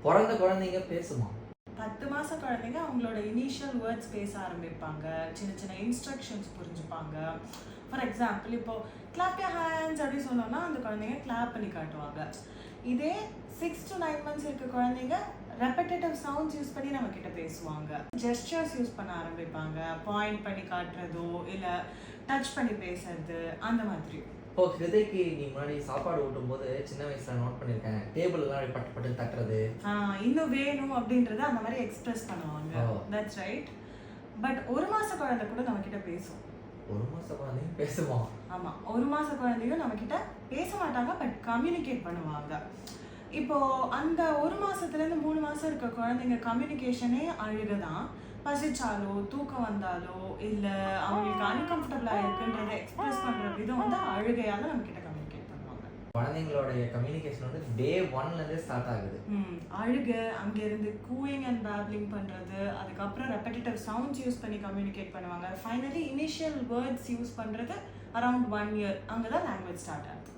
பிறந்த குழந்தைங்க பேசுமா? 10 மாச குழந்தைங்க அவங்களோட இனிஷியல் வேர்ட்ஸ் பேச ஆரம்பிப்பாங்க. சின்ன சின்ன இன்ஸ்ட்ரக்ஷன்ஸ் புரிஞ்சுப்பாங்க. ஃபார் எக்ஸாம்பிள் இப்போ கிளாப் யுவர் ஹேண்ட்ஸ் அப்படி சொன்னோம்னா அந்த குழந்தைங்க கிளாப் பண்ணி காட்டுவாங்க. இதே 6 to 9 months இருக்க குழந்தைங்க ரெப்படேட்டிவ் சவுண்ட்ஸ் யூஸ் பண்ணி நம்ம கிட்ட பேசுவாங்க. ஜெஸ்டர்ஸ் யூஸ் பண்ண ஆரம்பிப்பாங்க. பாயிண்ட் பண்ணி காட்டுறதோ இல்ல டச் பண்ணி பேசுறது அந்த மாதிரி. இப்போ ஹிருதய்க்கு நீ முன்னாடி சாப்பாடு ஊட்டும் போது சின்ன வயசுல நோட் பண்ணியிருக்கேன், டேபிள்லாம் அப்படி பட்டு பட்டு தட்டுறது, இன்னும் வேணும் அப்படின்றத அந்த மாதிரி எக்ஸ்பிரஸ் பண்ணுவாங்க. That's right. பட் 1 மாச குழந்தை கூட நம்ம கிட்ட பேசும். 1 மாச குழந்தைங்க பேசுமா? ஆமா, 1 மாச குழந்தையும் நம்ம கிட்ட பேச மாட்டாங்க, பட் கம்யூனிகேட் பண்ணுவாங்க. இப்போ அந்த 1 மாசத்துல இருந்து 3 மாசம் இருக்க குழந்தைங்க கம்யூனிகேஷனே அழுகதான். பசிச்சாலோ தூக்கம் வந்தாலோ இல்ல அவங்களுக்கு அன்கம்ஃபர்டபுளா இருக்குன்றத எக்ஸ்பிரஸ் பண்ற விதம் வந்து அழுகையால நம்ம கிட்ட கம்யூனிகேட் பண்ணுவாங்க. குழந்தைங்களோட கம்யூனிகேஷன் வந்து டே 1ல இருந்தே ஸ்டார்ட் ஆகுது. அழுக, அங்க இருந்து கூயிங் அண்ட் பேப்லிங் பண்றது, அதுக்கப்புறம் ரெப்படேட்டிவ் சவுண்ட்ஸ் யூஸ் பண்ணி கம்யூனிகேட் பண்ணுவாங்க. ஃபைனலி இனிஷியல் வேர்ட்ஸ் யூஸ் பண்றது அரௌண்ட் 1 year. அங்கதான் லாங்குவேஜ் ஸ்டார்ட் ஆகுது.